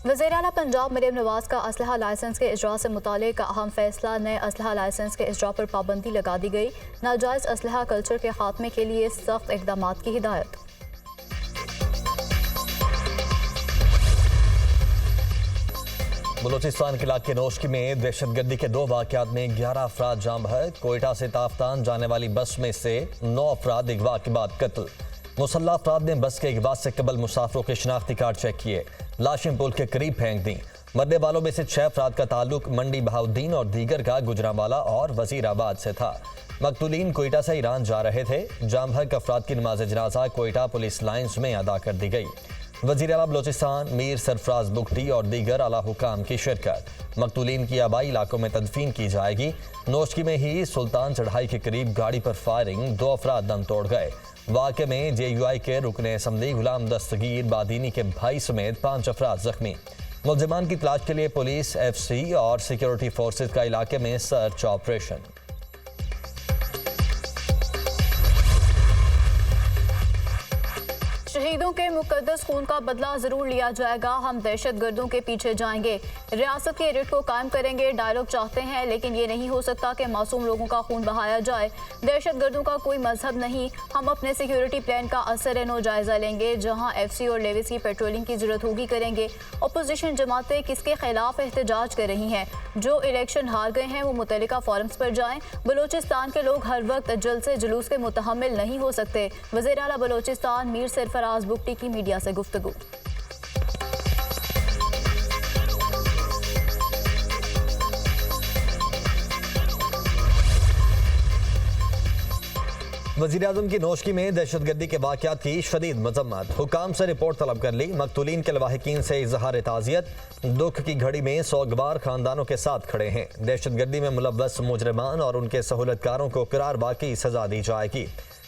वज़ीर-ए-आला पंजाब मरीम नवाज का असलहा लाइसेंस के इजरा से मुतालिक अहम फैसला। नए असलहा लाइसेंस के इजरा पर पाबंदी लगा दी गई। नाजायज़ असलहा कल्चर के खात्मे के लिए सख्त इकदाम की हिदायत। बलूचिस्तान के इलाके नौशकी में दहशतगर्दी के 2 वाक़यात में 11 अफराद जाँ बहक। कोयटा से ताफ्तान जाने वाली बस में से 9 अफराद अगवा के बाद कत्ल। मुसल्लह अफराद ने बस के अगवा से कबल मुसाफिरों के शनाख्ती कार्ड चेक किए, लाशें पुल के करीब फेंक दी। मरने वालों में से 6 अफराद का ताल्लुक मंडी बहाउद्दीन और दीगर का गुजरांवाला और वजीराबाद से था। मकतूलीन कोयटा से ईरान जा रहे थे। जाँ बहक अफराद की नमाज जनाजा कोयटा पुलिस लाइन्स में अदा कर दी गई। वज़ीर-ए-आला बलूचिस्तान मीर सरफराज बुगटी और दीगर आला हुकाम की शिरकत। मकतूलीन की आबाई इलाकों में तदफीन की जाएगी। नौशकी में ही सुल्तान चढ़ाई के करीब गाड़ी पर फायरिंग, 2 अफराद दम तोड़ गए। वाक़े में JUI के रुकने असम्बली गुलाम दस्तगीर बादीनी के भाई समेत 5 अफराद जख्मी। मुल्ज़िमान की तलाश के लिए पुलिस, FC और सिक्योरिटी फोर्सेज का इलाके में सर्च ऑपरेशन। शहीदों के मुकद्दस खून का बदला जरूर लिया जाएगा। हम दहशत गर्दों के पीछे जाएंगे, रियासत के रिट को कायम करेंगे। डायलॉग चाहते हैं लेकिन ये नहीं हो सकता कि मासूम लोगों का खून बहाया जाए। दहशत गर्दों का कोई मजहब नहीं। हम अपने सिक्योरिटी प्लान का असर-ए-नौ जायजा लेंगे। जहां FC और लेविस की पेट्रोलिंग की जरूरत होगी करेंगे। अपोजिशन जमातें किसके खिलाफ एहतजाज कर रही हैं? जो इलेक्शन हार गए हैं वो मुतल्लिका फोरम्स पर जाएं। बलूचिस्तान के लोग हर वक्त जलसे जुलूस के मुतहम्मिल नहीं हो सकते। वज़ीर-ए-आला बलूचिस्तान मीर सरफराज बुगटी की मीडिया से गुफ्तगू। वज़ीर-ए-आज़म की नौशकी में दहशतगर्दी के वाक़यात की शदीद मज़म्मत। हुकाम से रिपोर्ट तलब कर ली। मकतूलीन के लवाहिकीन से इजहार ताज़ियत। दुख की घड़ी में सोगवार खानदानों के साथ खड़े हैं। दहशतगर्दी में मुलव्वस मुजरिमान और उनके सहूलतकारों को करार वाकई सजा दी जाएगी।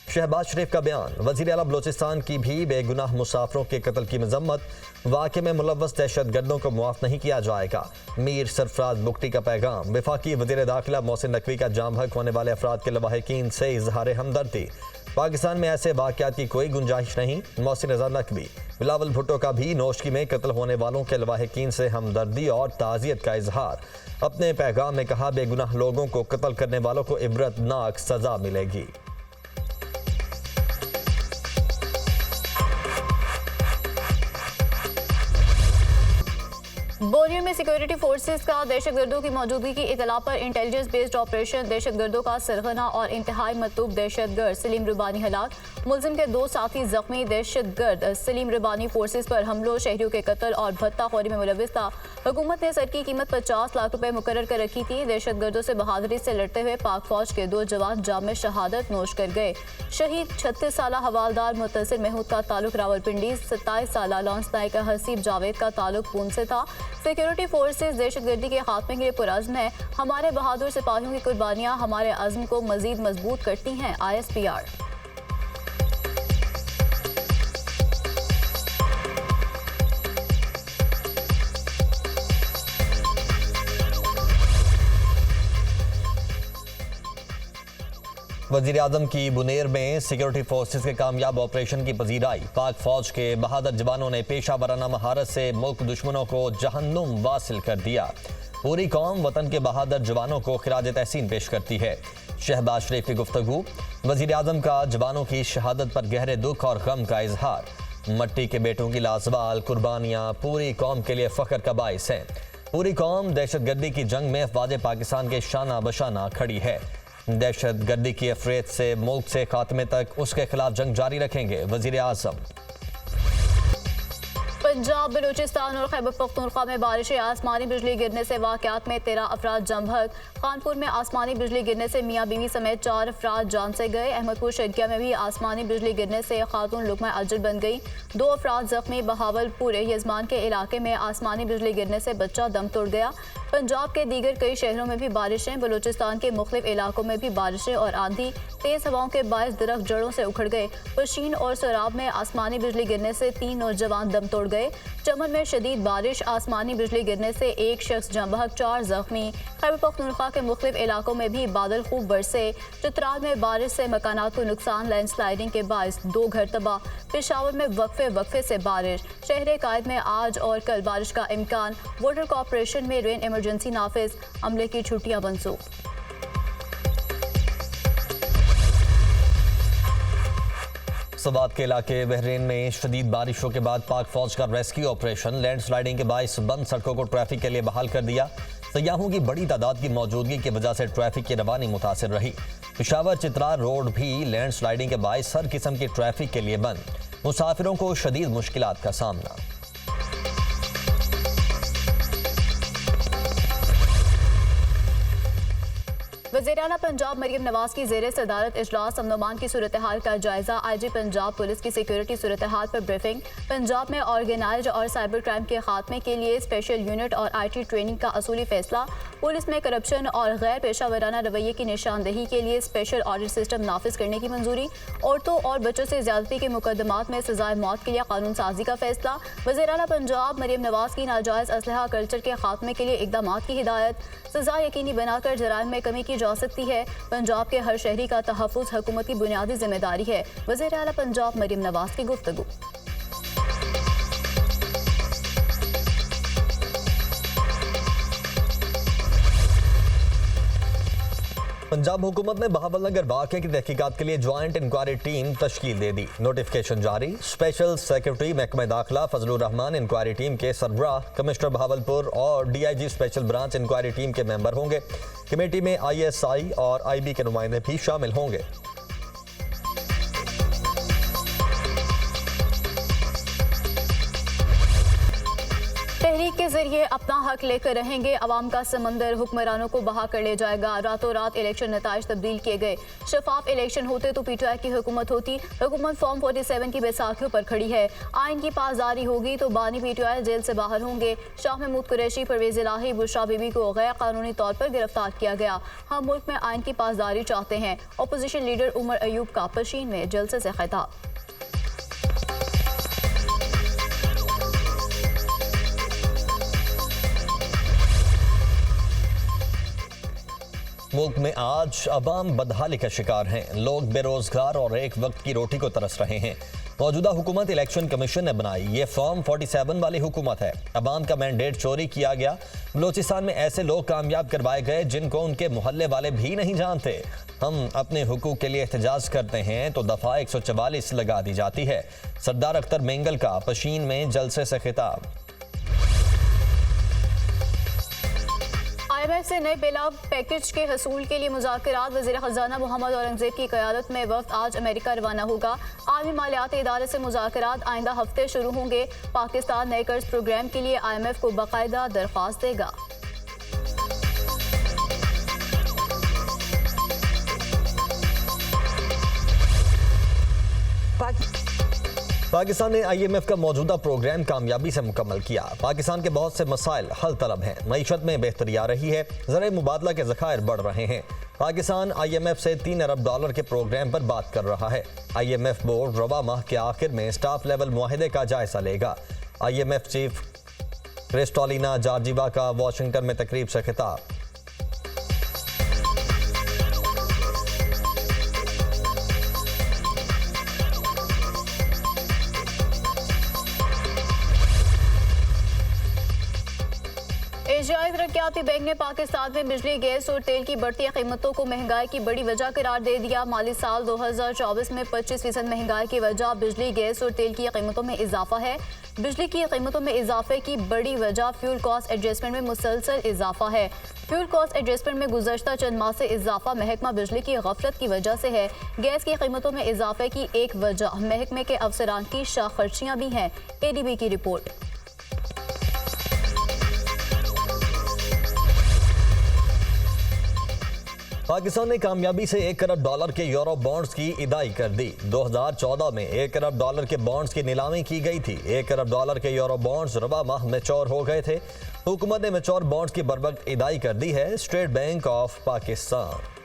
शहबाज शरीफ का बयान। वज़ीर-ए-आला बलूचिस्तान की भी बेगुनाह मुसाफिरों के कत्ल की मजम्मत। वाक़े में मुलव्वस दहशतगर्दों को मुआफ़ नहीं किया जाएगा। मीर सरफराज बुगटी का पैगाम। वफाकी वज़ीर दाखिला मोहसिन नकवी का जाँ बहक होने वाले अफराद के लवाहिकीन से इजहार हमदर्दी। पाकिस्तान में ऐसे वाक़यात की कोई गुंजाइश नहीं। मोहसिन नकवी। बिलावल भुट्टो का भी नौशकी में कत्ल होने वालों के लवाहिकीन से हमदर्दी और ताज़ियत का इजहार। अपने पैगाम में कहा, बेगुनाह लोगों को कत्ल करने वालों को इबरतनाक सजा मिलेगी। बोनियर में सिक्योरिटी फोर्सेस का दहशतगर्दों की मौजूदगी की इतला पर इंटेलिजेंस बेस्ड ऑपरेशन। दहशतगर्दों का सरगना और इंतहाई मतलूब दहशतगर्द सलीम रबानी हलाक। मुलजिम के 2 साथी जख्मी। दहशतगर्द सलीम रबानी फोर्सेस पर हमलों, शहरियों के कत्ल और भत्ताखोरी में मुलविस था। हुकूमत ने सर की कीमत 50 लाख रुपए मुकर्रर कर रखी थी। दहशतगर्दों से बहादुरी से लड़ते हुए पाक फौज के 2 जवान जाम शहादत नोश कर गए। शहीद 36 साल हवालदार मुतसिर महमूद का ताल्लुक रावलपिंडी, 27 साल लॉन्स नायक हसीब जावेद का ताल्लुक पूंछ से था। सिक्योरिटी फोर्सेस दहशतगर्दी के खात्मे के लिए पुरअज़्म है। हमारे बहादुर सिपाहियों की कुर्बानियां हमारे अज़्म को मजीद मजबूत करती हैं। ISPR। वज़ीर-ए-आज़म की बुनेर में सिक्योरिटी फोर्सेस के कामयाब ऑपरेशन की पजीराई। पाक फौज के बहादुर जवानों ने पेशा वराना महारत से मुल्क दुश्मनों को जहन्नुम वासिल कर दिया। पूरी कौम वतन के बहादुर जवानों को खिराज तहसीन पेश करती है। शहबाज शरीफ की गुफ्तगू। वज़ीर-ए-आज़म का जवानों की शहादत पर गहरे दुख और गम का इजहार। मट्टी के बेटों की लाजवाल कुर्बानियाँ पूरी कौम के लिए फ़ख्र का बाइस हैं। पूरी कौम दहशतगर्दी की जंग में अफ़वाज पाकिस्तान के शाना बशाना खड़ी है। दहशत गर्दी की अफरेत से मुल्क से खात्मे तक उसके खिलाफ जंग जारी रखेंगे वज़ीर-ए-आज़म। पंजाब, बलूचिस्तान और खैबर पख्तूनख्वा में बारिशें। आसमानी बिजली गिरने से वाक़यात में 13 अफराद जाँ बहक। खानपुर में आसमानी बिजली गिरने से मियाँ बीवी समेत 4 अफराद जान से गए। अहमदपुर शर्किया में भी आसमानी बिजली गिरने से खातून लुक़मा अजल बन गई। 2 अफराद जख्मी। बहावलपुर यजमान के इलाके में आसमानी बिजली गिरने से बच्चा दम तोड़ गया। पंजाब के दीगर कई शहरों में भी बारिशें, बलूचिस्तान के मुख्तलिफ इलाकों में भी बारिशें और आंधी, तेज हवाओं के बायस दरख्त जड़ों से उखड़ गए। पशीन और सराब में आसमानी बिजली गिरने से 3 नौजवान दम तोड़ गए। चमन में शदीद बारिश, आसमानी बिजली गिरने से 1 शख्स जाँ बहक, 4 जख्मी। खैबर पख्तूनख्वा के मुख्तलिफ इलाकों में भी बादल खूब बरसे। चित्राल में बारिश से मकानात को नुकसान, लैंडस्लाइडिंग के बायस 2 घर तबाह। पेशावर में वक्फे से बारिश। शहर कायद में आज और कल बारिश का इम्कान। वाटर कॉर्पोरेशन में रेन इमरजेंसी नाफिज, अमले की छुट्टियां मनसूख। सवात के इलाके बहरीन में शदीद बारिशों के बाद पाक फौज का रेस्क्यू ऑपरेशन, लैंडस्लाइडिंग के बायस बंद सड़कों को ट्रैफिक के लिए बहाल कर दिया। सयाहों की बड़ी तादाद की मौजूदगी की वजह से ट्रैफिक की रवानी मुतासिर रही। पेशावर चित्राल रोड भी लैंडस्लाइडिंग के बायस हर किस्म की ट्रैफिक के लिए बंद। मुसाफिरों को शदीद मुश्किलात का सामना। वज़ीर-ए-आला पंजाब मरियम नवाज की ज़ेरे सदारत इजलास, अमन-ओ-अमान की सूरत हाल का जायजा। IG पंजाब पुलिस की सिक्योरिटी सूरत हाल पर ब्रीफिंग। पंजाब में ऑर्गेनाइज्ड और साइबर क्राइम के खात्मे के लिए स्पेशल यूनिट और IT ट्रेनिंग का असूली फैसला। पुलिस में करप्शन और गैर पेशा वराना रवैये की निशानदही के लिए स्पेशल ऑडिट सिस्टम नाफिज करने की मंजूरी। औरतों और बच्चों से ज्यादती के मुकदमात में सजाए मौत के लिए कानून साजी का फैसला। वज़ीर-ए-आला पंजाब मरियम नवाज की नाजायज़ असलहा कल्चर के खात्मे के लिए इकदामात की हिदायत। सजा यकीनी बनाकर जराइम में कमी की जा सकती है। पंजाब के हर शहरी का तहफ़्फ़ुज़ हुकूमत की बुनियादी जिम्मेदारी है। वज़ीर-ए-आला पंजाब मरियम नवाज की गुफ्तगू। पंजाब हुकूमत ने बहावलनगर वाक़े की तहकीकात के लिए ज्वाइंट इंक्वायरी टीम तश्कील दे दी। नोटिफिकेशन जारी। स्पेशल सेक्रेटरी महकमा दाखिला फजलुर रहमान इंक्वायरी टीम के सरबराह, कमिश्नर बहावलपुर और DIG special branch inquiry team के मेंबर होंगे। कमेटी में ISI और IB के नुमाइंदे भी शामिल होंगे। तहरीक के जरिए अपना हक लेकर रहेंगे, अवाम का समंदर हुक्मरानों को बहा कर ले जाएगा। रातों रात इलेक्शन नताइज तब्दील किए गए। शफाफ इलेक्शन होते तो PTI की हुकूमत होती। हुकूमत फॉर्म 47 की बैसाखियों पर खड़ी है। आइन की पासदारी होगी तो बानी PTI जेल से बाहर होंगे। शाह महमूद कुरैशी, परवेज इलाही, बुशरा बीबी को गैर कानूनी तौर पर गिरफ्तार किया गया। हम मुल्क में आइन की पासदारी चाहते हैं। अपोजिशन लीडर उमर अयूब का पशीन में जलसे से खिताब। मुल्क में आज अवाम बदहाली का शिकार हैं। लोग बेरोजगार और एक वक्त की रोटी को तरस रहे हैं। मौजूदा हुकूमत इलेक्शन कमीशन ने बनाई। ये फॉर्म 47 वाली हुकूमत है। अवाम का मैंडेट चोरी किया गया। बलोचिस्तान में ऐसे लोग कामयाब करवाए गए जिनको उनके मोहल्ले वाले भी नहीं जानते। हम अपने हुकूक के लिए एहतजाज करते हैं तो दफा 144 लगा दी जाती है। सरदार अख्तर मेंगल का पशीन में जलसे से खिताब। IMF से नए बेला पैकेज के हसूल के लिए मुज़ाकरात। वज़ीर ख़ज़ाना मोहम्मद औरंगज़ेब की क़यादत में वफ़द आज अमेरिका रवाना होगा। आलमी मालियाती इदारे से मुज़ाकरात आइंदा हफ्ते शुरू होंगे। पाकिस्तान नए कर्ज प्रोग्राम के लिए IMF को बाकायदा दरख्वास्त देगा। पाकिस्तान ने IMF का मौजूदा प्रोग्राम कामयाबी से मुकम्मल किया। पाकिस्तान के बहुत से मसाइल हल तलब हैं। मईशत में बेहतरी आ रही है। ज़र मुबादला के ज़खायर बढ़ रहे हैं। पाकिस्तान IMF से $3 अरब के प्रोग्राम पर बात कर रहा है। IMF बोर्ड रवा माह के आखिर में स्टाफ लेवल मुआहदे का जायजा लेगा। IMF चीफ क्रिस्टोलिना जॉर्जिवा का वाशिंगटन में तकरीब से खिताब। एशियाई तरक्याती बैंक ने पाकिस्तान में बिजली, गैस और तेल की बढ़ती कीमतों को महंगाई की बड़ी वजह करार दे दिया। माली साल 2024 में 25% महंगाई की वजह बिजली, गैस और तेल की कीमतों में इजाफा है। बिजली की कीमतों में इजाफे की बड़ी वजह फ्यूल कॉस्ट एडजस्टमेंट में मुसलसल इजाफा है। फ्यूल कॉस्ट एडजस्टमेंट में गुज़श्ता चंद माह से इजाफा महकमा बिजली की गफलत की वजह से है। गैस की कीमतों में इजाफे की एक वजह महकमे के अफसरान की शाह खर्चियाँ भी हैं। ADB की रिपोर्ट। पाकिस्तान ने कामयाबी से $1 करोड़ के यूरो बॉन्ड्स की इदाई कर दी। 2014 में $1 करोड़ के बॉन्ड्स की नीलामी की गई थी। $1 करोड़ के यूरो बॉन्ड्स रबा माह मैच्योर हो गए थे। हुकूमत ने मैच्योर बॉन्ड्स की बरवक्त इदाई कर दी है। State bank of Pakistan.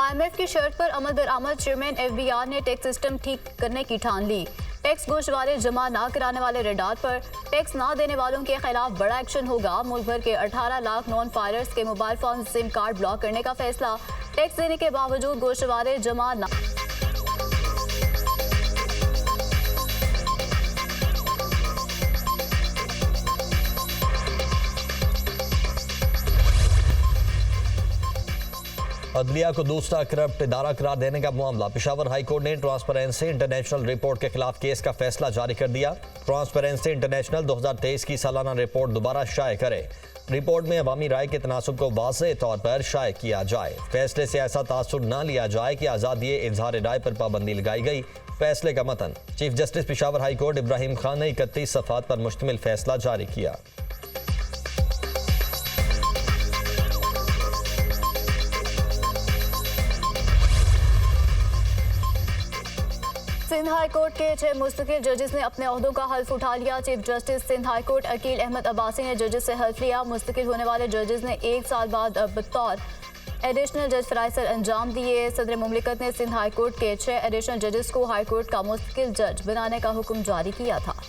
IMF की शर्त पर अमल दरामद चेयरमैन FBI ने टैक्स सिस्टम ठीक करने की ठान ली। टैक्स गोशवारे जमा ना कराने वाले रेडार पर टैक्स ना देने वालों के खिलाफ बड़ा एक्शन होगा। मुल्क भर के 18 लाख नॉन फायरर्स के mobile phone SIM card block करने का फैसला। टैक्स देने के बावजूद गोशवारे जमा ना अदलिया को दूसरा करप्ट इदारा करार देने का मामला। पेशावर हाई कोर्ट ने ट्रांसपेरेंसी इंटरनेशनल रिपोर्ट के खिलाफ केस का फैसला जारी कर दिया। ट्रांसपेरेंसी इंटरनेशनल 2023 की सालाना रिपोर्ट दोबारा शाये करे। रिपोर्ट में अवामी राय के तनासुब को वाज़ेह तौर पर शाये किया जाए। फैसले से ऐसा तासुर न लिया जाए कि आज़ादी इजहार राय पर पाबंदी लगाई गई। फैसले का मतन chief justice Peshawar high court Ibrahim Khan ने 31 सफ़ात पर मुश्तमिल फैसला जारी किया। सिंध हाई कोर्ट के 6 मुस्तकिल जजेस ने अपने ओहदों का हल्फ उठा लिया। Chief justice Sindh high court Aqeel Ahmed Abbasi ने जजेस से हल्फ लिया। मुस्तकिल होने वाले जजेस ने 1 साल बाद बतौर एडिशनल जज फराइसर अंजाम दिए। सदर मुमलिकत ने सिंध हाई कोर्ट के 6 एडिशनल जजेस को हाई कोर्ट का मुस्तकिल जज बनाने का हुक्म जारी किया था।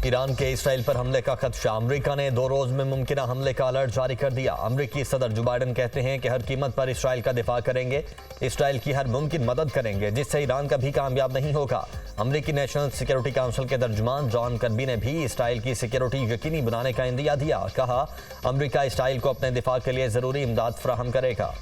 ईरान के इसराइल पर हमले का खदशा। अमरीका ने 2 रोज में मुमकिन हमले का अलर्ट जारी कर दिया। अमरीकी सदर जो बाइडन कहते हैं कि हर कीमत पर इसराइल का दिफा करेंगे, इसराइल की हर मुमकिन मदद करेंगे जिससे ईरान कभी कामयाब नहीं होगा। अमरीकी नेशनल सिक्योरिटी काउंसिल के तर्जुमान जॉन कर्बी ने भी इसराइल की सिक्योरिटी यकीनी बनाने का इंदिया दिया। कहा, अमरीका इसराइल को अपने दिफा के लिए जरूरी इमदाद फराहम करेगा।